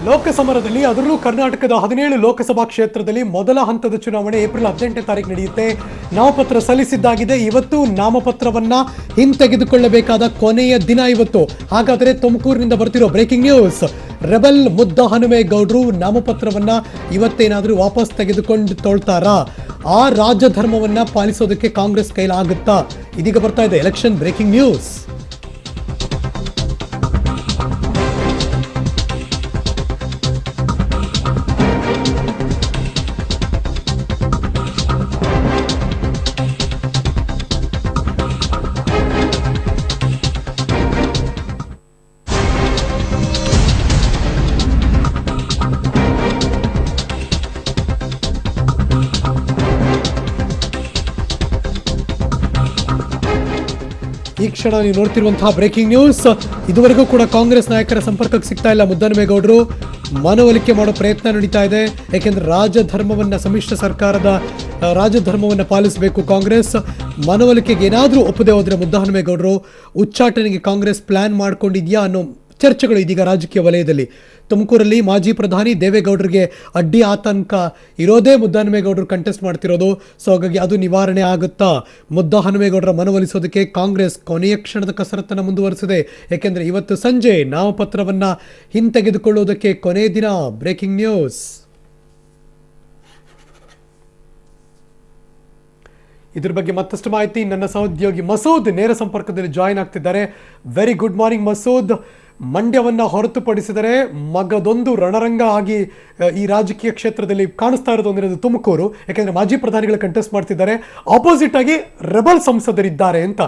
ಲೋಕಸಮರದಲ್ಲಿ ಅದರಲ್ಲೂ ಕರ್ನಾಟಕದ 17 ಲೋಕಸಭಾ ಕ್ಷೇತ್ರದಲ್ಲಿ ಮೊದಲ ಹಂತದ ಚುನಾವಣೆ ಏಪ್ರಿಲ್ 18ನೇ ತಾರೀಕು ನಡೆಯುತ್ತೆ. ನಾಮಪತ್ರ ಸಲ್ಲಿಸಿದ್ದಾಗಿದೆ. ಇವತ್ತು ನಾಮಪತ್ರವನ್ನ ಹಿಂತೆಗೆದುಕೊಳ್ಳಬೇಕಾದ ಕೊನೆಯ ದಿನ ಇವತ್ತು. ಹಾಗಾದರೆ ತುಮಕೂರಿನಿಂದ ಬರ್ತಿರೋ ಬ್ರೇಕಿಂಗ್ ನ್ಯೂಸ್, ರೆಬಲ್ ಮುದ್ದಹನುಮೇಗೌಡರು ನಾಮಪತ್ರವನ್ನ ಇವತ್ತೇನಾದರೂ ವಾಪಸ್ ತೆಗೆದುಕೊಂಡು ತೊಳ್ತಾರಾ? ಆ ರಾಜಧರ್ಮವನ್ನ ಪಾಲಿಸೋದಕ್ಕೆ ಕಾಂಗ್ರೆಸ್ ಕೈಲಾಗುತ್ತಾ? ಇದೀಗ ಬರ್ತಾ ಇದೆ ಎಲೆಕ್ಷನ್ ಬ್ರೇಕಿಂಗ್ ನ್ಯೂಸ್. ಈ ಕ್ಷಣ ನೀವು ನೋಡ್ತಿರುವಂತಹ ಬ್ರೇಕಿಂಗ್ ನ್ಯೂಸ್. ಇದುವರೆಗೂ ಕೂಡ ಕಾಂಗ್ರೆಸ್ ನಾಯಕರ ಸಂಪರ್ಕಕ್ಕೆ ಸಿಗ್ತಾ ಇಲ್ಲ ಮುದ್ದಹನುಮೇಗೌಡರು. ಮನವೊಲಿಕೆ ಮಾಡೋ ಪ್ರಯತ್ನ ನಡೀತಾ ಇದೆ. ಯಾಕೆಂದ್ರೆ ರಾಜಧರ್ಮವನ್ನ, ಸಮ್ಮಿಶ್ರ ಸರ್ಕಾರದ ರಾಜಧರ್ಮವನ್ನ ಪಾಲಿಸಬೇಕು ಕಾಂಗ್ರೆಸ್. ಮನವೊಲಿಕೆಗೆ ಏನಾದರೂ ಒಪ್ಪದೆ ಹೋದ್ರೆ ಮುದ್ದಹನುಮೇಗೌಡರು ಉಚ್ಚಾಟನೆಗೆ ಕಾಂಗ್ರೆಸ್ ಪ್ಲಾನ್ ಮಾಡ್ಕೊಂಡಿದ್ಯಾ ಅನ್ನೋ ಚರ್ಚೆಗಳು ಇದೀಗ ರಾಜಕೀಯ ವಲಯದಲ್ಲಿ. ತುಮಕೂರಲ್ಲಿ ಮಾಜಿ ಪ್ರಧಾನಿ ದೇವೇಗೌಡರಿಗೆ ಅಡ್ಡಿ ಆತಂಕ ಇರೋದೇ ಮುದ್ದಹನುಮೇಗೌಡರು ಕಂಟೆಸ್ಟ್ ಮಾಡ್ತಿರೋದು. ಸೊ ಹಾಗಾಗಿ ಅದು ನಿವಾರಣೆ ಆಗುತ್ತಾ? ಮುದ್ದಹನುಮೇಗೌಡರ ಮನವೊಲಿಸೋದಕ್ಕೆ ಕಾಂಗ್ರೆಸ್ ಕೊನೆಯ ಕ್ಷಣದ ಕಸರತ್ತನ್ನು ಮುಂದುವರಿಸಿದೆ. ಯಾಕೆಂದರೆ ಇವತ್ತು ಸಂಜೆ ನಾಮಪತ್ರವನ್ನು ಹಿಂತೆಗೆದುಕೊಳ್ಳುವುದಕ್ಕೆ ಕೊನೆಯ ದಿನ. Breaking news. ಇದ್ರ ಬಗ್ಗೆ ಮತ್ತಷ್ಟು ಮಾಹಿತಿ ನನ್ನ ಸಹೋದ್ಯೋಗಿ ಮಸೂದ್ ನೇರ ಸಂಪರ್ಕದಲ್ಲಿ ಜಾಯಿನ್ ಆಗ್ತಿದ್ದಾರೆ. Very good morning Masood. ಮಂಡ್ಯವನ್ನು ಹೊರತುಪಡಿಸಿದರೆ ಮಗದೊಂದು ರಣರಂಗ ಆಗಿ ಈ ರಾಜಕೀಯ ಕ್ಷೇತ್ರದಲ್ಲಿ ಕಾಣಿಸ್ತಾ ಇರೋದು ಅಂದಿರೋದು ತುಮಕೂರು. ಯಾಕೆಂದರೆ ಮಾಜಿ ಪ್ರಧಾನಿಗಳು ಕಂಟೆಸ್ಟ್ ಮಾಡ್ತಿದ್ದಾರೆ, ಆಪೋಸಿಟ್ ಆಗಿ ರೆಬಲ್ ಸಂಸದರಿದ್ದಾರೆ ಅಂತ.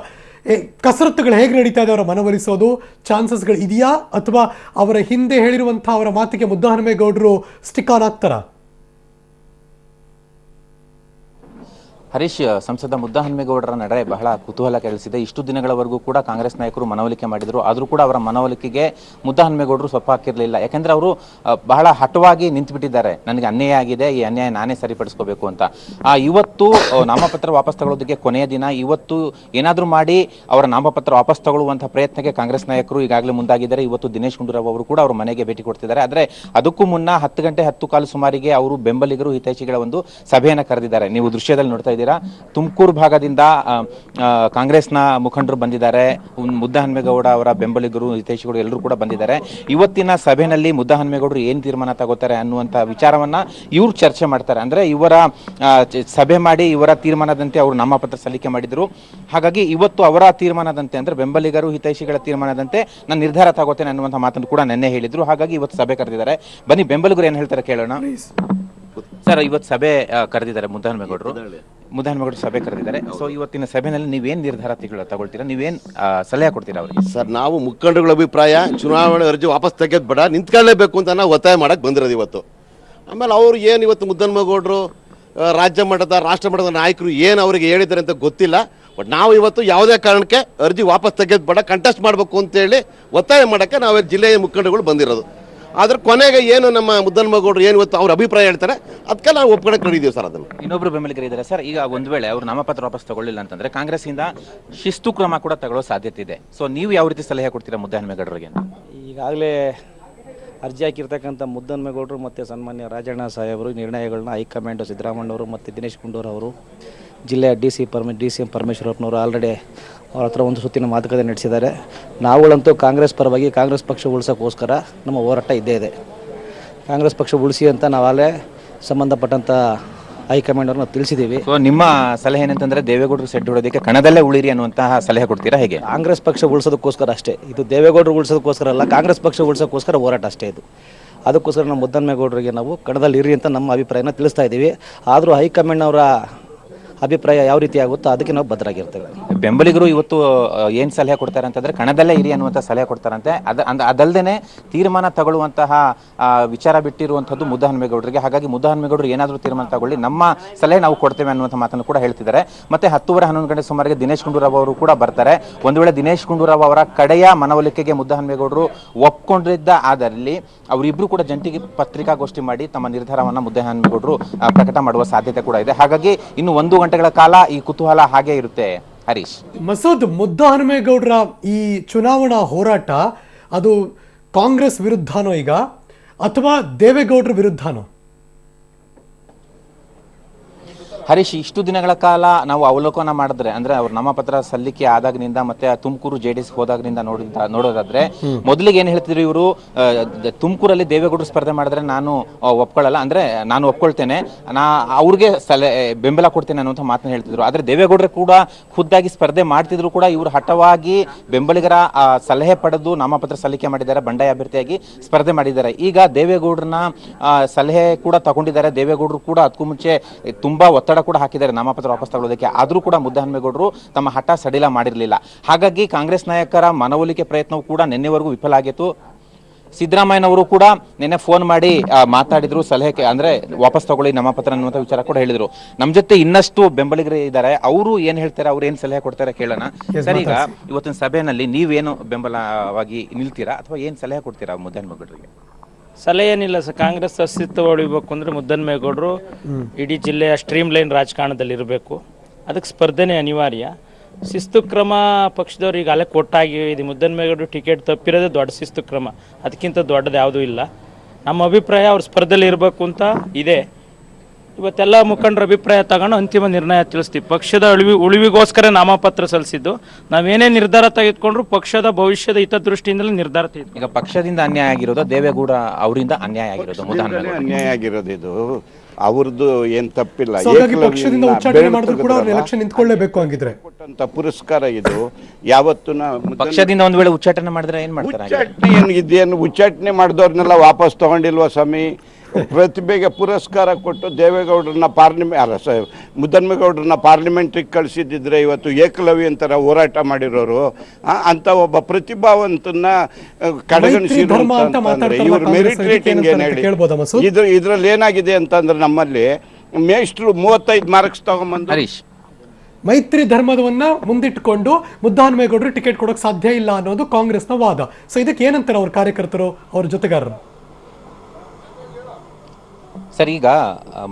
ಕಸರತ್ತುಗಳು ಹೇಗೆ ನಡೀತಾ ಇದೆ? ಅವರ ಮನವೊಲಿಸೋದು ಚಾನ್ಸಸ್ಗಳು ಇದೆಯಾ, ಅಥವಾ ಅವರ ಹಿಂದೆ ಹೇಳಿರುವಂಥ ಅವರ ಮಾತಿಗೆ ಮುದ್ದಹನುಮೇಗೌಡರು ಸ್ಟಿಕ್ ಆನ್ ಆಗ್ತಾರಾ? ಹರೀಶ್, ಸಂಸದ ಮುದ್ದಹನುಮೇಗೌಡರ ನಡೆ ಬಹಳ ಕುತೂಹಲ ಕೆರಳಿಸಿದೆ. ಇಷ್ಟು ದಿನಗಳವರೆಗೂ ಕೂಡ ಕಾಂಗ್ರೆಸ್ ನಾಯಕರು ಮನವೊಲಿಕೆ ಮಾಡಿದರು, ಆದರೂ ಕೂಡ ಅವರ ಮನವೊಲಿಕೆಗೆ ಮುದ್ದಹನುಮೇಗೌಡರು ಸೊಪ್ಪು ಹಾಕಿರಲಿಲ್ಲ. ಯಾಕೆಂದರೆ ಅವರು ಬಹಳ ಹಠವಾಗಿ ನಿಂತುಬಿಟ್ಟಿದ್ದಾರೆ, ನನಗೆ ಅನ್ಯಾಯ ಆಗಿದೆ, ಈ ಅನ್ಯಾಯ ನಾನೇ ಸರಿಪಡಿಸ್ಕೋಬೇಕು ಅಂತ. ಇವತ್ತು ನಾಮಪತ್ರ ವಾಪಸ್ ತಗೊಳ್ಳೋದಕ್ಕೆ ಕೊನೆಯ ದಿನ. ಇವತ್ತು ಏನಾದರೂ ಮಾಡಿ ಅವರ ನಾಮಪತ್ರ ವಾಪಸ್ ತಗೊಳ್ಳುವಂಥ ಪ್ರಯತ್ನಕ್ಕೆ ಕಾಂಗ್ರೆಸ್ ನಾಯಕರು ಈಗಾಗಲೇ ಮುಂದಾಗಿದ್ದಾರೆ. ಇವತ್ತು ದಿನೇಶ್ ಗುಂಡೂರಾವ್ ಅವರು ಕೂಡ ಅವರ ಮನೆಗೆ ಭೇಟಿ ಕೊಡ್ತಿದ್ದಾರೆ. ಆದರೆ ಅದಕ್ಕೂ ಮುನ್ನ 10 ಗಂಟೆ 10 ಕಾಲು ಸುಮಾರಿಗೆ ಅವರು ಬೆಂಬಲಿಗರು, ಹಿತೈಷಿಗಳ ಒಂದು ಸಭೆಯನ್ನು ಕರೆದಿದ್ದಾರೆ. ನೀವು ದೃಶ್ಯದಲ್ಲಿ ನೋಡ್ತಾ ಇದ್ದೀರಾ. ತುಮಕೂರು ಭಾಗದಿಂದ ಕಾಂಗ್ರೆಸ್ನ ಮುಖಂಡರು ಬಂದಿದ್ದಾರೆ, ಮುದ್ದಹನುಮೇಗೌಡ ಅವರ ಬೆಂಬಲಿಗರು, ಹಿತೈಷಿಗಳು ಎಲ್ಲರೂ ಕೂಡ ಬಂದಿದ್ದಾರೆ. ಇವತ್ತಿನ ಸಭೆಯಲ್ಲಿ ಮುದ್ದಹನುಮೇಗೌಡರು ಏನು ತೀರ್ಮಾನ ತಗೋತಾರೆ ಅನ್ನುವಂಥ ವಿಚಾರವನ್ನ ಇವರು ಚರ್ಚೆ ಮಾಡ್ತಾರೆ. ಅಂದ್ರೆ ಇವರ ಸಭೆ ಮಾಡಿ ಇವರ ತೀರ್ಮಾನದಂತೆ ಅವರು ನಾಮಪತ್ರ ಸಲ್ಲಿಕೆ ಮಾಡಿದ್ರು. ಹಾಗಾಗಿ ಇವತ್ತು ಅವರ ತೀರ್ಮಾನದಂತೆ, ಅಂದ್ರೆ ಬೆಂಬಲಿಗರು, ಹಿತೈಷಿಗಳ ತೀರ್ಮಾನದಂತೆ ನಾನು ನಿರ್ಧಾರ ತಗೋತೇನೆ ಅನ್ನುವಂಥ ಮಾತನ್ನು ಕೂಡ ನೆನ್ನೆ ಹೇಳಿದ್ರು. ಹಾಗಾಗಿ ಇವತ್ತು ಸಭೆ ಕರೆದಿದ್ದಾರೆ. ಬನ್ನಿ ಬೆಂಬಲಿಗರು ಏನು ಹೇಳ್ತಾರೆ ಕೇಳೋಣ. ಸರ್, ಇವತ್ತು ಸಭೆ ಕರೆದಿದ್ದಾರೆ ಮುದ್ದಹನುಮೇಗೌಡರು ಸಭೆ ಕರೆದಿದ್ದಾರೆ. ಸೊ ಇವತ್ತಿನ ಸಭೆಯಲ್ಲಿ ನೀವೇನು ನಿರ್ಧಾರ ತಗೊಳ್ತೀರಾ, ನೀವೇನು ಸಲಹೆ ಕೊಡ್ತೀರಾ ಅವರಿಗೆ? ಸರ್, ನಾವು ಮುಖಂಡರುಗಳ ಅಭಿಪ್ರಾಯ ಚುನಾವಣೆ ಅರ್ಜಿ ವಾಪಸ್ ತೆಗೆದು ಬೇಡ, ನಿಂತ್ಕೊಳ್ಳೇಬೇಕು ಅಂತ ನಾವು ಒತ್ತಾಯ ಮಾಡಕ್ಕೆ ಬಂದಿರೋದು ಇವತ್ತು. ಆಮೇಲೆ ಅವರು ಏನು ಇವತ್ತು ಮುದ್ದಹನುಮೇಗೌಡರು ರಾಜ್ಯ ಮಟ್ಟದ, ರಾಷ್ಟ್ರ ಮಟ್ಟದ ನಾಯಕರು ಏನು ಅವರಿಗೆ ಹೇಳಿದ್ದಾರೆ ಅಂತ ಗೊತ್ತಿಲ್ಲ. ಬಟ್ ನಾವು ಇವತ್ತು ಯಾವುದೇ ಕಾರಣಕ್ಕೆ ಅರ್ಜಿ ವಾಪಸ್ ತೆಗೆದು ಬೇಡ, ಕಂಟೆಸ್ಟ್ ಮಾಡಬೇಕು ಅಂತೇಳಿ ಒತ್ತಾಯ ಮಾಡೋಕ್ಕೆ ನಾವು ಜಿಲ್ಲೆಯ ಮುಖಂಡರುಗಳು ಬಂದಿರೋದು. ಆದ್ರೆ ಕೊನೆಗೆ ಏನು ನಮ್ಮ ಮುದ್ದಹನುಮೇಗೌಡರು ಏನು ಇವತ್ತು ಅವ್ರ ಅಭಿಪ್ರಾಯ ಹೇಳ್ತಾರೆ ಅದಕ್ಕೆ ನಾವು ಒಪ್ಕೊಳಕ್ಕೆ ನಡೆದೀವಿ ಸರ್. ಅದನ್ನು ಇನ್ನೊಬ್ರು ಬೆಂಬಲಿಗರಿದ್ದಾರೆ ಸರ್. ಈಗ ಒಂದು ವೇಳೆ ಅವರು ನಾಮಪತ್ರ ವಾಪಸ್ ತಗೊಳ್ಳಿಲ್ಲ ಅಂತಂದ್ರೆ ಕಾಂಗ್ರೆಸ್ ಇಂದ ಶಿಸ್ತು ಕ್ರಮ ಕೂಡ ತಗೊಳ್ಳೋ ಸಾಧ್ಯತೆ ಇದೆ. ಸೊ ನೀವು ಯಾವ ರೀತಿ ಸಲಹೆ ಕೊಡ್ತೀರಾ ಮುದ್ದಹನುಮೇಗೌಡರಿಗೆ? ಈಗಾಗಲೇ ಅರ್ಜಿ ಹಾಕಿರ್ತಕ್ಕಂಥ ಮುದ್ದಹನುಮೇಗೌಡರು ಮತ್ತು ಸನ್ಮಾನ್ಯ ರಾಜಣ್ಣ ಸಾಹೇಬರು ನಿರ್ಣಯಗಳನ್ನ ಹೈಕಮಾಂಡ್ ಸಿದ್ದರಾಮಯ್ಯವರು ಮತ್ತು ದಿನೇಶ್ ಗುಂಡೂರಾವ್ ಅವರು, ಜಿಲ್ಲೆಯ ಡಿ ಸಿ ಎಂ ಪರಮೇಶ್ವರಪ್ಪನವರು ಆಲ್ರೆಡಿ ಅವ್ರ ಹತ್ರ ಒಂದು ಸುತ್ತಿನ ಮಾತುಕತೆ ನಡೆಸಿದ್ದಾರೆ. ನಾವುಗಳಂತೂ ಕಾಂಗ್ರೆಸ್ ಪರವಾಗಿ ಕಾಂಗ್ರೆಸ್ ಪಕ್ಷ ಉಳಿಸೋಕ್ಕೋಸ್ಕರ ನಮ್ಮ ಹೋರಾಟ ಇದ್ದೇ ಇದೆ. ಕಾಂಗ್ರೆಸ್ ಪಕ್ಷ ಉಳಿಸಿ ಅಂತ ನಾವಲ್ಲೇ ಸಂಬಂಧಪಟ್ಟಂಥ ಹೈಕಮಾಂಡ್ ಅವ್ರನ್ನ ತಿಳಿಸಿದ್ದೀವಿ. ಸೊ ನಿಮ್ಮ ಸಲಹೆ ಏನಂತಂದ್ರೆ ದೇವೇಗೌಡರು ಸೆಡ್ ಹೊಡೋದಕ್ಕೆ ಕಣದಲ್ಲೇ ಉಳಿರಿ ಅನ್ನುವಂತಹ ಸಲಹೆ ಕೊಡ್ತೀರಾ ಹೇಗೆ? ಕಾಂಗ್ರೆಸ್ ಪಕ್ಷ ಉಳಿಸೋದಕ್ಕೋಸ್ಕರ ಅಷ್ಟೇ ಇದು, ದೇವೇಗೌಡರು ಉಳಿಸೋದಕ್ಕೋಸ್ಕರ ಅಲ್ಲ, ಕಾಂಗ್ರೆಸ್ ಪಕ್ಷ ಉಳಿಸೋಕ್ಕೋಸ್ಕರ ಹೋರಾಟ ಅಷ್ಟೇ ಇದು. ಅದಕ್ಕೋಸ್ಕರ ನಮ್ಮ ಮುದ್ದಹನುಮೇಗೌಡರಿಗೆ ನಾವು ಕಣದಲ್ಲಿ ಇರಿ ಅಂತ ನಮ್ಮ ಅಭಿಪ್ರಾಯನ ತಿಳಿಸ್ತಾ ಇದ್ದೀವಿ. ಆದರೂ ಹೈಕಮಾಂಡ್ ಅವರ ಅಭಿಪ್ರಾಯ ಯಾವ ರೀತಿ ಆಗುತ್ತೋ ಅದಕ್ಕೆ ನಾವು ಬದ್ಧರಾಗಿರ್ತೇವೆ. ಬೆಂಬಲಿಗರು ಇವತ್ತು ಏನು ಸಲಹೆ ಕೊಡ್ತಾರೆ ಅಂತಂದ್ರೆ ಕಣದಲ್ಲೇ ಇರಿ ಅನ್ನುವಂಥ ಸಲಹೆ ಕೊಡ್ತಾರಂತೆ. ಅದಲ್ಲದೆ ತೀರ್ಮಾನ ತಗೊಳ್ಳುವಂತಹ ವಿಚಾರ ಬಿಟ್ಟಿರುವಂಥದ್ದು ಮುದ್ದಹನುಮೇಗೌಡರಿಗೆ. ಹಾಗಾಗಿ ಮುದ್ದಹನುಮೇಗೌಡರು ಏನಾದರೂ ತೀರ್ಮಾನ ತಗೊಳ್ಳಿ, ನಮ್ಮ ಸಲಹೆ ನಾವು ಕೊಡ್ತೇವೆ ಅನ್ನುವಂಥ ಮಾತನ್ನು ಕೂಡ ಹೇಳ್ತಿದ್ದಾರೆ. ಮತ್ತೆ 10:30-11 ಗಂಟೆ ಸುಮಾರಿಗೆ ದಿನೇಶ್ ಗುಂಡೂರಾವ್ ಅವರು ಕೂಡ ಬರ್ತಾರೆ. ಒಂದು ವೇಳೆ ದಿನೇಶ್ ಗುಂಡೂರಾವ್ ಅವರ ಕಡೆಯ ಮನವೊಲಿಕೆಗೆ ಮುದ್ದಹನುಮೇಗೌಡರು ಒಪ್ಕೊಂಡಿದ್ದ ಆದಲ್ಲಿ ಅವರಿಬ್ಬರು ಕೂಡ ಜಂಟಿಗೆ ಪತ್ರಿಕಾಗೋಷ್ಠಿ ಮಾಡಿ ತಮ್ಮ ನಿರ್ಧಾರವನ್ನು ಮುದ್ದಹನುಮೇಗೌಡರು ಪ್ರಕಟ ಮಾಡುವ ಸಾಧ್ಯತೆ ಕೂಡ ಇದೆ. ಹಾಗಾಗಿ ಇನ್ನು 1 ಗಂಟೆಗಳ ಕಾಲ ಈ ಕುತೂಹಲ ಹಾಗೆ ಇರುತ್ತೆ. ಹರೀಶ್, ಮಸೂದ್, ಮುದ್ದಹನುಮೇಗೌಡರ ಈ ಚುನಾವಣಾ ಹೋರಾಟ ಅದು ಕಾಂಗ್ರೆಸ್ ವಿರುದ್ಧನೋ ಈಗ, ಅಥವಾ ದೇವೇಗೌಡರ ವಿರುದ್ಧನೋ? ಹರೀಶ್, ಇಷ್ಟು ದಿನಗಳ ಕಾಲ ನಾವು ಅವಲೋಕನ ಮಾಡಿದ್ರೆ, ಅಂದ್ರೆ ಅವ್ರ ನಾಮಪತ್ರ ಸಲ್ಲಿಕೆ ಆದಾಗಿನಿಂದ ಮತ್ತೆ ತುಮಕೂರು JDS ಹೋದಾಗಿನಿಂದ ನೋಡೋದಾದ್ರೆ, ಮೊದಲಿಗೆ ಏನ್ ಹೇಳ್ತಿದ್ರು ಇವರು, ತುಮಕೂರಲ್ಲಿ ದೇವೇಗೌಡರು ಸ್ಪರ್ಧೆ ಮಾಡಿದ್ರೆ ನಾನು ಒಪ್ಕೊಳ್ಳಲ್ಲ, ಅಂದ್ರೆ ನಾನು ಒಪ್ಕೊಳ್ತೇನೆ, ಅವ್ರಿಗೆ ಬೆಂಬಲ ಕೊಡ್ತೇನೆ ಅನ್ನುವಂಥ ಮಾತನ್ನ ಹೇಳ್ತಿದ್ರು. ಆದ್ರೆ ದೇವೇಗೌಡರು ಕೂಡ ಖುದ್ದಾಗಿ ಸ್ಪರ್ಧೆ ಮಾಡ್ತಿದ್ರು ಕೂಡ ಇವರು ಹಠವಾಗಿ ಬೆಂಬಲಿಗರ ಸಲಹೆ ಪಡೆದು ನಾಮಪತ್ರ ಸಲ್ಲಿಕೆ ಮಾಡಿದ್ದಾರೆ, ಬಂಡಾಯ ಅಭ್ಯರ್ಥಿಯಾಗಿ ಸ್ಪರ್ಧೆ ಮಾಡಿದ್ದಾರೆ. ಈಗ ದೇವೇಗೌಡರನ್ನ ಸಲಹೆ ಕೂಡ ತಗೊಂಡಿದ್ದಾರೆ. ದೇವೇಗೌಡರು ಕೂಡ ಅದಕ್ಕೂ ಮುಂಚೆ ತುಂಬಾ ಒತ್ತಡ ಕೂಡ ಹಾಕಿದ್ದಾರೆ ನಾಮಪತ್ರ ವಾಪಸ್ ತಗೊಳ್ಳೋದಕ್ಕೆ. ಆದರೂ ಕೂಡ ಮುದ್ದಹನುಮೇಗೌಡರು ತಮ್ಮ ಹಠ ಸಡಿಲ ಮಾಡಿರಲಿಲ್ಲ. ಹಾಗಾಗಿ ಕಾಂಗ್ರೆಸ್ ನಾಯಕರ ಮನವೊಲಿಕೆ ಪ್ರಯತ್ನವೂ ಕೂಡ ನಿನ್ನೆವರೆಗೂ ವಿಫಲ ಆಗಿತ್ತು. ಸಿದ್ದರಾಮಯ್ಯನವರು ಕೂಡ ನಿನ್ನೆ ಫೋನ್ ಮಾಡಿ ಮಾತಾಡಿದ್ರು, ಸಲಹೆ ಅಂದ್ರೆ ವಾಪಸ್ ತಗೊಳ್ಳಿ ನಾಮಪತ್ರ ಅನ್ನುವಂಥ ವಿಚಾರ ಕೂಡ ಹೇಳಿದ್ರು. ನಮ್ಮ ಜೊತೆ ಇನ್ನಷ್ಟು ಬೆಂಬಲಿಗರು ಇದ್ದಾರೆ, ಅವರು ಏನ್ ಹೇಳ್ತಾರೆ, ಅವ್ರು ಏನ್ ಸಲಹೆ ಕೊಡ್ತಾರೆ ಕೇಳೋಣ. ಸರ್, ಈಗ ಇವತ್ತಿನ ಸಭೆಯಲ್ಲಿ ನೀವೇನು ಬೆಂಬಲವಾಗಿ ನಿಲ್ತೀರಾ ಅಥವಾ ಏನ್ ಸಲಹೆ ಕೊಡ್ತೀರಾ ಮುದ್ದಹನುಮೇಗೌಡರಿಗೆ? ಸಲಹೆ ಏನಿಲ್ಲ ಸರ್, ಕಾಂಗ್ರೆಸ್ ಅಸ್ತಿತ್ವ ಉಳಿಬೇಕು ಅಂದರೆ ಮುದ್ದಹನುಮೇಗೌಡರು ಇಡೀ ಜಿಲ್ಲೆಯ ಸ್ಟ್ರೀಮ್ ಲೈನ್ ರಾಜಕಾರಣದಲ್ಲಿ ಇರಬೇಕು. ಅದಕ್ಕೆ ಸ್ಪರ್ಧೆನೇ ಅನಿವಾರ್ಯ. ಶಿಸ್ತು ಕ್ರಮ ಪಕ್ಷದವ್ರು ಈಗಾಗಲೇ ಕೊಟ್ಟಾಗಿವೆ. ಇದು ಮುದ್ದಹನುಮೇಗೌಡರು ಟಿಕೆಟ್ ತಪ್ಪಿರೋದೇ ದೊಡ್ಡ ಶಿಸ್ತು ಕ್ರಮ, ಅದಕ್ಕಿಂತ ದೊಡ್ಡದು ಯಾವುದೂ ಇಲ್ಲ. ನಮ್ಮ ಅಭಿಪ್ರಾಯ ಅವ್ರ ಸ್ಪರ್ಧೆಯಲ್ಲಿ ಇರಬೇಕು ಅಂತ ಇದೆ. ಇವತ್ತೆಲ್ಲ ಮುಖಂಡರ ಅಭಿಪ್ರಾಯ ತಗೊಂಡು ಅಂತಿಮ ನಿರ್ಣಯ ತಿಳಿಸ್ತೀವಿ. ಪಕ್ಷದ ಉಳಿವಿಗೋಸ್ಕರ ನಾಮಪತ್ರ ಸಲ್ಲಿಸಿದ್ದು. ನಾವೇನೇ ನಿರ್ಧಾರ ತೆಗೆದುಕೊಂಡ್ರು ಪಕ್ಷದ ಭವಿಷ್ಯದ ಹಿತದೃಷ್ಟಿಯಿಂದಲೇ ನಿರ್ಧಾರ ತೆಗೆದು. ಈಗ ಪಕ್ಷದಿಂದ ಅನ್ಯಾಯ ಆಗಿರೋದು, ದೇವೇಗೌಡ ಅವರಿಂದ ಅನ್ಯಾಯ ಆಗಿರೋದು, ಅನ್ಯಾಯ ಆಗಿರೋದು. ಇದು ಅವ್ರದ್ದು ಏನ್ ತಪ್ಪಿಲ್ಲ. ಪಕ್ಷದಿಂದ ಉಚ್ಚಾಟನೆ ಮಾಡಿದ್ರು ಕೂಡ ಅವ್ರು ಎಲೆಕ್ಷನ್ ನಿಂತ್ಕೊಳ್ಳೇಬೇಕು ಹಂಗಿದ್ರೆ ಕೊಟ್ಟಂತ ಪುರಸ್ಕಾರ ಇದು. ಯಾವತ್ತು ಪಕ್ಷದಿಂದ ಒಂದ್ ವೇಳೆ ಉಚ್ಚಾಟನೆ ಮಾಡಿದ್ರೆ ಏನ್ ಮಾಡ್ತಾರೆ? ಉಚ್ಚಾಟನೆ ಏನು ಇದೇನು ಉಚ್ಚಾಟನೆ ಮಾಡಿದವ್ರನ್ನೆಲ್ಲ ವಾಪಸ್ ತಗೊಂಡಿಲ್ವಾ ಸ್ವಾಮಿ? ಪ್ರತಿಭೆಗೆ ಪುರಸ್ಕಾರ ಕೊಟ್ಟು ದೇವೇಗೌಡರನ್ನ ಮುದ್ದಹನುಮೇಗೌಡರನ್ನ ಪಾರ್ಲಿಮೆಂಟ್ರಿಗೆ ಕಳಿಸಿದ್ರೆ ಇವತ್ತು ಏಕಲವ್ಯ ಅಂತಾರ ಹೋರಾಟ ಮಾಡಿರೋರು ಅಂತ ಒಬ್ಬ ಪ್ರತಿಭಾವಂತನ್ನ ಕಡೆಗಣಿಸಿದ್ರು ಅಂತಂದ್ರೆ ಇವ್ರ ಮೆರಿಟ್ ರೇಟಿಂಗ್ ಏನ್ ಹೇಳಿ? ಇದ್ರಲ್ಲಿ ಏನಾಗಿದೆ ಅಂತಂದ್ರೆ ನಮ್ಮಲ್ಲಿ ಮೇಷ್ಟ್ರು 35 ಮಾರ್ಕ್ಸ್ ತಗೊಂಬಂದು ಹರೀಶ್, ಮೈತ್ರಿ ಧರ್ಮವನ್ನ ಮುಂದಿಟ್ಟುಕೊಂಡು ಮುದ್ದಹನುಮೇಗೌಡರು ಟಿಕೆಟ್ ಕೊಡೋಕೆ ಸಾಧ್ಯ ಇಲ್ಲ ಅನ್ನೋದು ಕಾಂಗ್ರೆಸ್ನ ವಾದ. ಸೊ ಇದಕ್ಕೆ ಏನಂತಾರೆ ಅವ್ರ ಕಾರ್ಯಕರ್ತರು, ಅವ್ರ ಜೊತೆಗಾರರು? ಸರ್, ಈಗ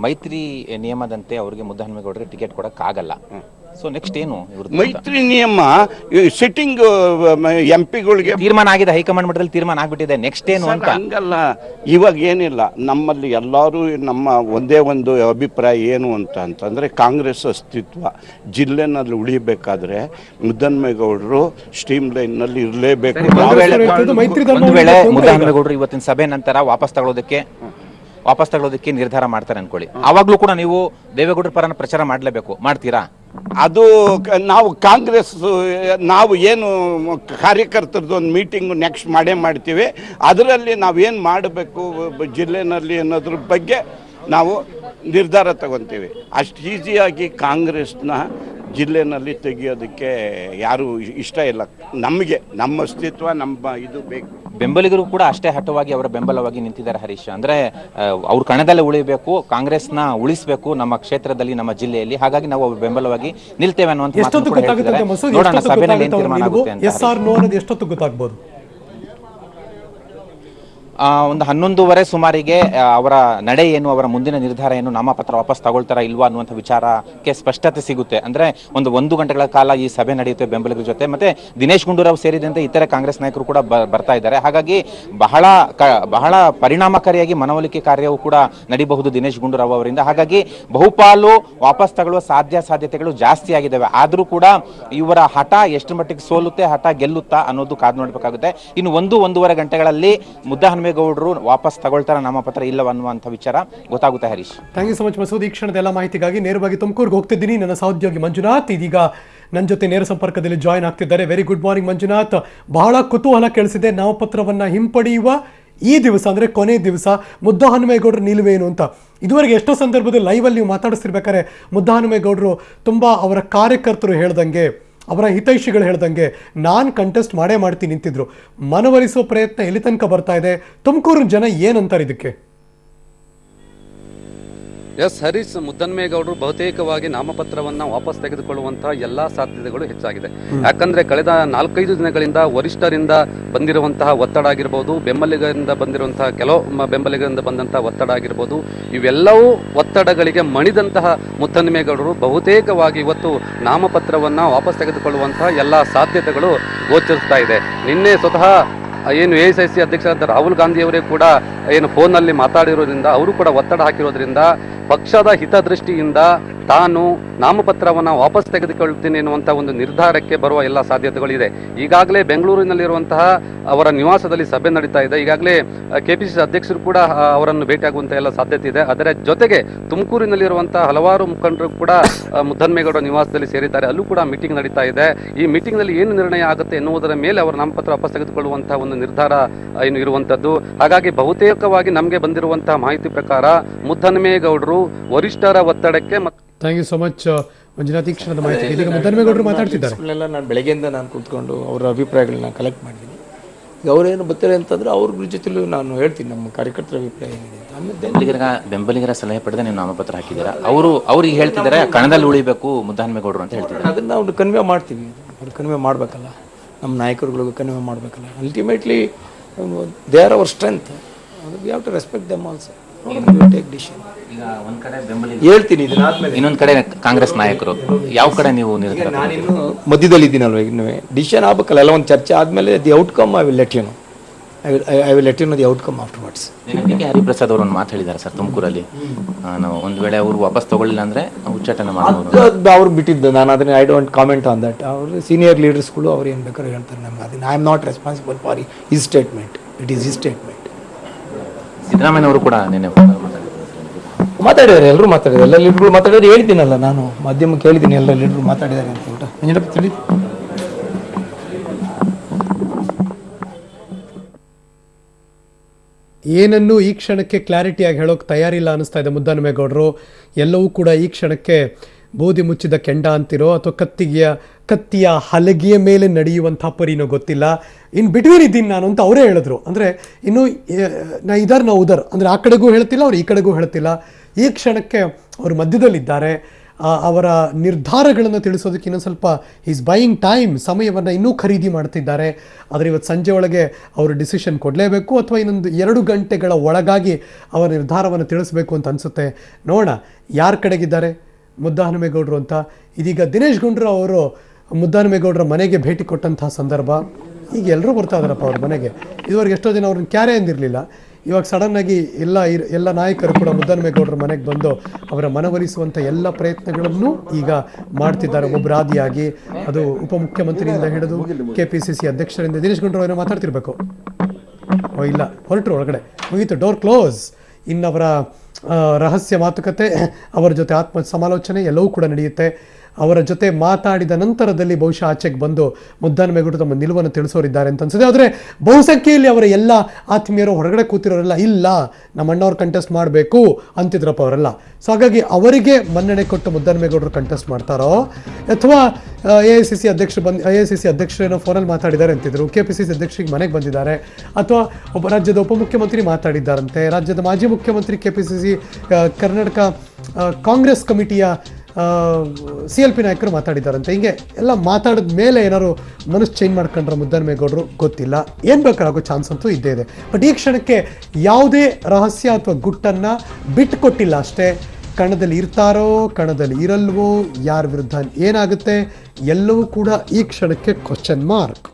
ಮೈತ್ರಿ ನಿಯಮದಂತೆ ಅವರಿಗೆ ಮುದ್ದಹನುಮೇಗೌಡರಿಗೆ ಟಿಕೆಟ್ ಕೊಡಕ್ಕಾಗಲ್ಲ. ಸೊ ನೆಕ್ಸ್ಟ್ ಏನು? ಮೈತ್ರಿ ನಿಯಮ ಸಿಟ್ಟಿಂಗ್ MP ಗಳಿಗೆ ತೀರ್ಮಾನ ಆಗಿದೆ, ಹೈಕಮಾಂಡ್ ಮಟ್ಟದಲ್ಲಿ ತೀರ್ಮಾನ ಆಗ್ಬಿಟ್ಟಿದೆ. ನೆಕ್ಸ್ಟ್ ಏನು ಅಂತ ಹಂಗಲ್ಲ. ಇವಾಗ ಏನಿಲ್ಲ, ನಮ್ಮಲ್ಲಿ ಎಲ್ಲರೂ ನಮ್ಮ ಒಂದೇ ಒಂದು ಅಭಿಪ್ರಾಯ ಏನು ಅಂತಂದ್ರೆ ಕಾಂಗ್ರೆಸ್ ಅಸ್ತಿತ್ವ ಜಿಲ್ಲೆನಲ್ಲಿ ಉಳಿಬೇಕಾದ್ರೆ ಮುದ್ದಹನುಮೇಗೌಡರು ಸ್ಟ್ರೀಮ್ ಲೈನ್ ನಲ್ಲಿ ಇರಲೇಬೇಕು. ಒಂದು ವೇಳೆ ಮುದ್ದಹನುಮೇಗೌಡರು ಇವತ್ತಿನ ಸಭೆ ನಂತರ ವಾಪಸ್ ತಗೊಳ್ಳೋದಕ್ಕೆ ನಿರ್ಧಾರ ಮಾಡ್ತಾರೆ ಅನ್ಕೊಳ್ಳಿ, ಆವಾಗ್ಲೂ ಕೂಡ ನೀವು ದೇವೇಗೌಡರ ಪರನ ಪ್ರಚಾರ ಮಾಡಲೇಬೇಕು, ಮಾಡ್ತೀರಾ? ಅದು ನಾವು ಕಾಂಗ್ರೆಸ್ ನಾವು ಏನು ಕಾರ್ಯಕರ್ತರದ್ದು ಒಂದು ಮೀಟಿಂಗು ನೆಕ್ಸ್ಟ್ ಮಾಡೇ ಮಾಡ್ತೀವಿ. ಅದರಲ್ಲಿ ನಾವೇನು ಮಾಡಬೇಕು ಜಿಲ್ಲೆನಲ್ಲಿ ಅನ್ನೋದ್ರ ಬಗ್ಗೆ ನಾವು ನಿರ್ಧಾರ ತಗೊತೀವಿ. ಅಷ್ಟು ಈಸಿಯಾಗಿ ಕಾಂಗ್ರೆಸ್ನ ಜಿಲ್ಲೆನಲ್ಲಿ ತೆಗಿಯೋದಕ್ಕೆ ಯಾರು ಇಷ್ಟ ಇಲ್ಲ. ನಮಗೆ ನಮ್ಮ ಅಸ್ತಿತ್ವ ನಮ್ಮ ಇದು ಬೇಕು. ಬೆಂಬಲಿಗರು ಕೂಡ ಅಷ್ಟೇ ಹಠವಾಗಿ ಅವರ ಬೆಂಬಲವಾಗಿ ನಿಂತಿದ್ದಾರೆ ಹರೀಶ್. ಅಂದ್ರೆ ಅವ್ರ ಕಣದಲ್ಲೇ ಉಳಿಬೇಕು, ಕಾಂಗ್ರೆಸ್ನ ಉಳಿಸಬೇಕು ನಮ್ಮ ಕ್ಷೇತ್ರದಲ್ಲಿ, ನಮ್ಮ ಜಿಲ್ಲೆಯಲ್ಲಿ. ಹಾಗಾಗಿ ನಾವು ಅವ್ರ ಬೆಂಬಲವಾಗಿ ನಿಲ್ತೇವೆ ಅನ್ನುವಂಥ ನೋಡೋಣ ಸಭೆಯಲ್ಲಿ ಏನ್ ತೀರ್ಮಾನ ಆಗುತ್ತೆ ಅಂತ. ಎಷ್ಟೊತ್ತು ಗೊತ್ತಾಗ್ಬೋದು? ಒಂದು 11:30 ಸುಮಾರಿಗೆ ಅವರ ನಡೆ ಏನು, ಅವರ ಮುಂದಿನ ನಿರ್ಧಾರ ಏನು, ನಾಮಪತ್ರ ವಾಪಸ್ ತಗೊಳ್ತಾರ ಇಲ್ವಾ ಅನ್ನುವಂಥ ವಿಚಾರಕ್ಕೆ ಸ್ಪಷ್ಟತೆ ಸಿಗುತ್ತೆ. ಅಂದ್ರೆ ಒಂದು ಗಂಟೆಗಳ ಕಾಲ ಈ ಸಭೆ ನಡೆಯುತ್ತೆ ಬೆಂಬಲಿಗರ ಜೊತೆ. ಮತ್ತೆ ದಿನೇಶ್ ಗುಂಡೂರಾವ್ ಸೇರಿದಂತೆ ಇತರೆ ಕಾಂಗ್ರೆಸ್ ನಾಯಕರು ಕೂಡ ಬರ್ತಾ ಇದ್ದಾರೆ. ಹಾಗಾಗಿ ಬಹಳ ಪರಿಣಾಮಕಾರಿಯಾಗಿ ಮನವೊಲಿಕೆ ಕಾರ್ಯವೂ ಕೂಡ ನಡೀಬಹುದು ದಿನೇಶ್ ಗುಂಡೂರಾವ್ ಅವರಿಂದ. ಹಾಗಾಗಿ ಬಹುಪಾಲು ವಾಪಸ್ ತಗೊಳ್ಳುವ ಸಾಧ್ಯತೆಗಳು ಜಾಸ್ತಿ ಆಗಿದ್ದಾವೆ. ಆದರೂ ಕೂಡ ಇವರ ಹಠ ಎಷ್ಟು ಮಟ್ಟಿಗೆ ಸೋಲುತ್ತೆ, ಹಠ ಗೆಲ್ಲುತ್ತಾ ಅನ್ನೋದು ಕಾದು ನೋಡಬೇಕಾಗುತ್ತೆ. ಇನ್ನು 1-1.5 ಗಂಟೆಗಳಲ್ಲಿ ಮುದ್ದಹನುಮೇಗೌಡರು ವಾಪಸ್ ತಗೊಳ್ತಾರ ನಾಮಪತ್ರ ಇಲ್ಲವ ಅನ್ನುವಂಥ ವಿಚಾರ ಗೊತ್ತಾಗುತ್ತೆ Harish. Thank you so much Masood. ಈ ಕ್ಷಣದ ಎಲ್ಲ ಮಾಹಿತಿಗಾಗಿ ನೇರವಾಗಿ ತುಮಕೂರಿಗೆ ಹೋಗ್ತಿದ್ದೀನಿ. ನನ್ನ ಸಹೋದ್ಯೋಗಿ ಮಂಜುನಾಥ್ ಇದೀಗ ನನ್ನ ಜೊತೆ ನೇರ ಸಂಪರ್ಕದಲ್ಲಿ ಜಾಯ್ನ್ ಆಗ್ತಿದ್ದಾರೆ. Very good morning Manjunath. ಬಹಳ ಕುತೂಹಲ ಕೇಳಿಸಿದೆ, ನಾಮಪತ್ರವನ್ನ ಹಿಂಪಡೆಯುವ ಈ ದಿವಸ ಅಂದ್ರೆ ಕೊನೆ ದಿವಸ ಮುದ್ದಹನುಮೇಗೌಡರ ನಿಲುವೇನು ಅಂತ. ಇದುವರೆಗೆ ಎಷ್ಟೋ ಸಂದರ್ಭದಲ್ಲಿ ಲೈವಲ್ಲಿ ನೀವು ಮಾತಾಡಿಸ್ತಿರ್ಬೇಕಾದ್ರೆ ಮುದ್ದಹನುಮೇಗೌಡರು ತುಂಬ ಅವರ ಕಾರ್ಯಕರ್ತರು ಹೇಳ್ದಂಗೆ, ಅವರ ಹಿತೈಷಿಗಳು ಹೇಳ್ದಂಗೆ ನಾನು ಕಂಟೆಸ್ಟ್ ಮಾಡೇ ಮಾಡ್ತೀನಿ ನಿಂತಿದ್ರು. ಮನವೊಲಿಸುವ ಪ್ರಯತ್ನ ಎಲ್ಲಿ ತನಕ ಬರ್ತಾ ಇದೆ? ತುಮಕೂರಿನ ಜನ ಏನಂತಾರೆ ಇದಕ್ಕೆ? ಎಸ್ ಹರೀಶ್, ಮುದ್ದಹನುಮೇಗೌಡರು ಬಹುತೇಕವಾಗಿ ನಾಮಪತ್ರವನ್ನು ವಾಪಸ್ ತೆಗೆದುಕೊಳ್ಳುವಂತಹ ಎಲ್ಲಾ ಸಾಧ್ಯತೆಗಳು ಹೆಚ್ಚಾಗಿದೆ. ಯಾಕಂದ್ರೆ ಕಳೆದ 4-5 ದಿನಗಳಿಂದ ವರಿಷ್ಠರಿಂದ ಬಂದಿರುವಂತಹ ಒತ್ತಡ ಆಗಿರ್ಬೋದು, ಬೆಂಬಲಿಗರಿಂದ ಬಂದಿರುವಂತಹ ಕೆಲವು ಬೆಂಬಲಿಗರಿಂದ ಬಂದಂತಹ ಒತ್ತಡ ಆಗಿರ್ಬೋದು, ಇವೆಲ್ಲವೂ ಒತ್ತಡಗಳಿಗೆ ಮಣಿದಂತಹ ಮುದ್ದಹನುಮೇಗೌಡರು ಬಹುತೇಕವಾಗಿ ಇವತ್ತು ನಾಮಪತ್ರವನ್ನು ವಾಪಸ್ ತೆಗೆದುಕೊಳ್ಳುವಂತಹ ಎಲ್ಲಾ ಸಾಧ್ಯತೆಗಳು ಗೋಚರಿಸ್ತಾ ಇದೆ. ನಿನ್ನೆ ಸ್ವತಃ ಏನು AICIC ಅಧ್ಯಕ್ಷರಾದ ರಾಹುಲ್ ಗಾಂಧಿಯವರೇ ಕೂಡ ಏನು ಫೋನ್ನಲ್ಲಿ ಮಾತಾಡಿರೋದ್ರಿಂದ ಅವರು ಕೂಡ ಒತ್ತಡ ಹಾಕಿರೋದ್ರಿಂದ ಪಕ್ಷದ ಹಿತದೃಷ್ಟಿಯಿಂದ ತಾನು ನಾಮಪತ್ರವನ್ನು ವಾಪಸ್ ತೆಗೆದುಕೊಳ್ತೀನಿ ಎನ್ನುವಂಥ ಒಂದು ನಿರ್ಧಾರಕ್ಕೆ ಬರುವ ಎಲ್ಲ ಸಾಧ್ಯತೆಗಳಿದೆ. ಈಗಾಗಲೇ ಬೆಂಗಳೂರಿನಲ್ಲಿರುವಂತಹ ಅವರ ನಿವಾಸದಲ್ಲಿ ಸಭೆ ನಡೀತಾ ಇದೆ. ಈಗಾಗಲೇ KPCC ಅಧ್ಯಕ್ಷರು ಕೂಡ ಅವರನ್ನು ಭೇಟಿಯಾಗುವಂಥ ಎಲ್ಲ ಸಾಧ್ಯತೆ ಇದೆ. ಅದರ ಜೊತೆಗೆ ತುಮಕೂರಿನಲ್ಲಿರುವಂತಹ ಹಲವಾರು ಮುಖಂಡರು ಕೂಡ ಮುದ್ದನ್ಮೇಗೌಡ ನಿವಾಸದಲ್ಲಿ ಸೇರಿದ್ದಾರೆ. ಅಲ್ಲೂ ಕೂಡ ಮೀಟಿಂಗ್ ನಡೀತಾ ಇದೆ. ಈ ಮೀಟಿಂಗ್ನಲ್ಲಿ ಏನು ನಿರ್ಣಯ ಆಗುತ್ತೆ ಎನ್ನುವುದರ ಮೇಲೆ ಅವರ ನಾಮಪತ್ರ ವಾಪಸ್ ತೆಗೆದುಕೊಳ್ಳುವಂತಹ ಒಂದು ನಿರ್ಧಾರ ಏನು ಇರುವಂಥದ್ದು. ಹಾಗಾಗಿ ಬಹುತೇಕವಾಗಿ ನಮಗೆ ಬಂದಿರುವಂತಹ ಮಾಹಿತಿ ಪ್ರಕಾರ ಮುದ್ದನ್ಮೇಗೌಡರು ವರಿಷ್ಠರ ಒತ್ತಡಕ್ಕೆ thank you so much Manjunath. ಈ ಕ್ಷಣದ ಮಾಹಿತಿ ಇದೀಗ ಮುದ್ದನ್ಮೇಗೌಡರು ಮಾತಾಡ್ತಿದ್ದಾರೆ. ನಾನು ಬೆಳಗ್ಗೆಯಿಂದ ನಾನು ಕೂತ್ಕೊಂಡು ಅವರ ಅಭಿಪ್ರಾಯಗಳನ್ನ ಕಲೆಕ್ಟ್ ಮಾಡಿದ್ದೀನಿ. ಈಗ ಅವರೇನು ಬರ್ತಾರೆ ಅಂತಂದರೆ ಅವ್ರ ಜೊತೆಲೂ ನಾನು ಹೇಳ್ತೀನಿ ನಮ್ಮ ಕಾರ್ಯಕರ್ತರ ಅಭಿಪ್ರಾಯ ಏನಿದೆ ಅಂತ. ಬೆಂಬಲಿಗರ ಸಲಹೆ ಪಡೆದ ನೀವು ನಾಮಪತ್ರ ಹಾಕಿದ್ದೀರಾ, ಅವ್ರಿಗೆ ಹೇಳ್ತಿದ್ದಾರೆ ಕಣದಲ್ಲಿ ಉಳಿಬೇಕು ಮುದ್ದನ್ಮೇಗೌಡರು ಅಂತ ಹೇಳ್ತಿದ್ದಾರೆ. ಅದನ್ನು ಅವ್ರು ಕನ್ವೆ ಮಾಡ್ತೀವಿ, ಅವ್ರು ಕನ್ವೆ ಮಾಡಬೇಕಲ್ಲ, ನಮ್ಮ ನಾಯಕರುಗಳಿಗೂ ಕನ್ವೆ ಮಾಡಬೇಕಲ್ಲ. Ultimately they are our strength, we have to respect them also. Take decision. ಈಗ ಒಂದ್ ಕಡೆ ಬೆಂಬಲಿಗ ಹೇಳ್ತೀನಿ ಇದನ್ನಾದ್ಮೇಲೆ. ಇನ್ನೊಂದು ಕಡೆ ಕಾಂಗ್ರೆಸ್ ನಾಯಕರು, ಯಾವ ಕಡೆ ನೀವು ನಿರ್ಧಾರ? ನಾನಿನ್ನು ಮಧ್ಯದಲ್ಲಿ ಇದ್ದೀನಲ್ವ, ಇನ್ನೂ ಡಿಸಿಷನ್ ಆಗಬೇಕಲ್ಲ. ಎಲ್ಲ ಒಂದು ಚರ್ಚೆ ಆದಮೇಲೆ the outcome I will let you know. I will let you know the outcome afterwards. K Hariprasad ಅವರು ಒಂದು ಮಾತು ಹೇಳಿದ್ದಾರೆ ಸರ್ ತುಮಕೂರಲ್ಲಿ, ನಾವು ಒಂದು ವೇಳೆ ಅವರು ವಾಪಸ್ ತಗೊಳ್ಳಿಲ್ಲ ಅಂದರೆ ಉಚ್ಚಾಟನೆ ಮಾಡೋದು. ಅವ್ರು ಬಿಟ್ಟಿದ್ದು, ನಾನು ಅದನ್ನ I don't comment on that. ಅವರು ಸೀನಿಯರ್ ಲೀಡರ್ಸ್ಗಳು ಅವ್ರು ಏನು ಬೇಕಾದ್ರೂ ಹೇಳ್ತಾರೆ ನಮ್ಗೆ. ಅದನ್ನ I am not responsible for his statement. It is his statement. ಸಿದ್ದರಾಮಯ್ಯನವರು ಕೂಡ ನಿನ್ನೆ ಮಾತಾಡಿದ್ದಾರೆ, ಎಲ್ಲರೂ ಮಾತಾಡಿದ್ದಾರೆ, ಎಲ್ಲ ಲೀಡರ್ಗಳು ಮಾತಾಡಿದ್ರೆ ಹೇಳ್ತೀನಲ್ಲ ನಾನು ಮಾಧ್ಯಮಕ್ಕೆ ಹೇಳಿದ್ದೀನಿ ಎಲ್ಲ ಲೀಡರ್ಗಳು ಮಾತಾಡಿದ್ದಾರೆ ಅಂತ. ಊಟ ತಿಳಿ ಏನನ್ನು ಈ ಕ್ಷಣಕ್ಕೆ ಕ್ಲಾರಿಟಿಯಾಗಿ ಹೇಳೋಕೆ ತಯಾರಿಲ್ಲ ಅನ್ನಿಸ್ತಾ ಇದೆ ಮುದ್ದನ್ಮೇಗೌಡರು. ಎಲ್ಲವೂ ಕೂಡ ಈ ಕ್ಷಣಕ್ಕೆ ಬೂದಿ ಮುಚ್ಚಿದ ಕೆಂಡ ಅಂತಿರೋ ಅಥವಾ ಕತ್ತಿಯ ಹಲಗೆಯ ಮೇಲೆ ನಡೆಯುವಂಥ ಪರಿನೋ ಗೊತ್ತಿಲ್ಲ. ಇನ್ ಬಿಟ್ವೀನ್ ಇದ್ದೀನಿ ನಾನು ಅಂತ ಅವರೇ ಹೇಳಿದ್ರು. ಅಂದರೆ ಇನ್ನು ನಾ ಉದರ್ ಅಂದರೆ ಆ ಕಡೆಗೂ ಹೇಳ್ತಿಲ್ಲ, ಅವ್ರು ಈ ಕಡೆಗೂ ಹೇಳ್ತಿಲ್ಲ. ಈ ಕ್ಷಣಕ್ಕೆ ಅವರು ಮಧ್ಯದಲ್ಲಿದ್ದಾರೆ. ಅವರ ನಿರ್ಧಾರಗಳನ್ನು ತಿಳಿಸೋದಕ್ಕೆ ಇನ್ನೊಂದು ಸ್ವಲ್ಪ ಈಸ್ ಬೈಯಿಂಗ್ ಟೈಮ್, ಸಮಯವನ್ನು ಇನ್ನೂ ಖರೀದಿ ಮಾಡ್ತಿದ್ದಾರೆ. ಆದರೆ ಇವತ್ತು ಸಂಜೆ ಒಳಗೆ ಅವರು ಡಿಸಿಷನ್ ಕೊಡಲೇಬೇಕು ಅಥವಾ ಇನ್ನೊಂದು 2 ಗಂಟೆಗಳ ಒಳಗಾಗಿ ಅವರ ನಿರ್ಧಾರವನ್ನು ತಿಳಿಸ್ಬೇಕು ಅಂತ ಅನಿಸುತ್ತೆ. ನೋಡೋಣ ಯಾರ ಕಡೆಗಿದ್ದಾರೆ ಮುದ್ದಹನುಮೇಗೌಡರು ಅಂತ. ಇದೀಗ ದಿನೇಶ್ ಗುಂಡೂರಾವ್ ಅವರು ಮುದ್ದಹನುಮೇಗೌಡರ ಮನೆಗೆ ಭೇಟಿ ಕೊಟ್ಟಂತಹ ಸಂದರ್ಭ. ಈಗ ಎಲ್ಲರೂ ಬರ್ತಾ ಇದ್ದಾರಪ್ಪ ಅವ್ರ ಮನೆಗೆ. ಇದುವರೆಗೆ ಎಷ್ಟೋ ದಿನ ಅವ್ರನ್ನ ಕ್ಯಾರೆ ಅಂದಿರಲಿಲ್ಲ. ಇವಾಗ ಸಡನ್ನಾಗಿ ಎಲ್ಲ ನಾಯಕರು ಕೂಡ ಮುದ್ದಹನುಮೇಗೌಡರ ಮನೆಗೆ ಬಂದು ಅವರ ಮನವೊಲಿಸುವಂಥ ಎಲ್ಲ ಪ್ರಯತ್ನಗಳನ್ನು ಈಗ ಮಾಡ್ತಿದ್ದಾರೆ ಒಬ್ಬರಾದಿಯಾಗಿ. ಅದು ಉಪಮುಖ್ಯಮಂತ್ರಿಯಿಂದ ಹಿಡಿದು KPCC ಅಧ್ಯಕ್ಷರಿಂದ ದಿನೇಶ್ ಗುಂಡೂರಾವ್ ಏನೋ ಮಾತಾಡ್ತಿರ್ಬೇಕು. ಇಲ್ಲ, ಹೊರಟರು ಒಳಗಡೆ, ಮುಗೀತು, ಡೋರ್ ಕ್ಲೋಸ್. ಇನ್ನವರ ರಹಸ್ಯ ಮಾತುಕತೆ, ಅವರ ಜೊತೆ ಆತ್ಮ ಸಮಾಲೋಚನೆ ಎಲ್ಲವೂ ಕೂಡ ನಡೆಯುತ್ತೆ. ಅವರ ಜೊತೆ ಮಾತಾಡಿದ ನಂತರದಲ್ಲಿ ಬಹುಶಃ ಆಚೆಗೆ ಬಂದು ಮುದ್ದಹನುಮೇಗೌಡರು ತಮ್ಮ ನಿಲುವನ್ನು ತಿಳಿಸೋರಿದ್ದಾರೆ ಅಂತ ಅನ್ಸುತ್ತೆ. ಆದರೆ ಬಹುಸಂಖ್ಯೆಯಲ್ಲಿ ಅವರ ಎಲ್ಲ ಆತ್ಮೀಯರು ಹೊರಗಡೆ ಕೂತಿರೋರೆಲ್ಲ ಇಲ್ಲ ನಮ್ಮ ಅಣ್ಣವ್ರು ಕಂಟೆಸ್ಟ್ ಮಾಡಬೇಕು ಅಂತಿದ್ರಪ್ಪ ಅವರೆಲ್ಲ. ಸೊ ಹಾಗಾಗಿ ಅವರಿಗೆ ಮನ್ನಣೆ ಕೊಟ್ಟು ಮುದ್ದಹನುಮೇಗೌಡರು ಕಂಟೆಸ್ಟ್ ಮಾಡ್ತಾರೋ ಅಥವಾ AICC ಅಧ್ಯಕ್ಷರು ಏನೋ ಫೋನಲ್ಲಿ ಮಾತಾಡಿದ್ದಾರೆ ಅಂತಿದ್ರು, KPCC ಅಧ್ಯಕ್ಷರಿಗೆ ಮನೆಗೆ ಬಂದಿದ್ದಾರೆ, ಅಥವಾ ಒಬ್ಬ ರಾಜ್ಯದ ಉಪಮುಖ್ಯಮಂತ್ರಿ ಮಾತಾಡಿದ್ದಾರಂತೆ, ರಾಜ್ಯದ ಮಾಜಿ ಮುಖ್ಯಮಂತ್ರಿ KPCC ಕರ್ನಾಟಕ ಕಾಂಗ್ರೆಸ್ ಕಮಿಟಿಯ CLP ನಾಯಕರು ಮಾತಾಡಿದ್ದಾರಂತೆ. ಹಿಂಗೆ ಎಲ್ಲ ಮಾತಾಡಿದ ಮೇಲೆ ಏನಾದ್ರು ಮನಸ್ಸು ಚೇಂಜ್ ಮಾಡ್ಕೊಂಡ್ರೆ ಮುದ್ದಹನುಮೇಗೌಡರು ಗೊತ್ತಿಲ್ಲ. ಏನು ಬೇಕಾರಾಗೋ ಚಾನ್ಸ್ ಅಂತೂ ಇದ್ದೇ ಇದೆ. ಬಟ್ ಈ ಕ್ಷಣಕ್ಕೆ ಯಾವುದೇ ರಹಸ್ಯ ಅಥವಾ ಗುಟ್ಟನ್ನು ಬಿಟ್ಟುಕೊಟ್ಟಿಲ್ಲ ಅಷ್ಟೇ. ಕಣದಲ್ಲಿ ಇರ್ತಾರೋ ಕಣದಲ್ಲಿ ಇರಲ್ವೋ, ಯಾರ ವಿರುದ್ಧ ಏನಾಗುತ್ತೆ ಎಲ್ಲವೂ ಕೂಡ ಈ ಕ್ಷಣಕ್ಕೆ ಕ್ವಶನ್ ಮಾರ್ಕ್.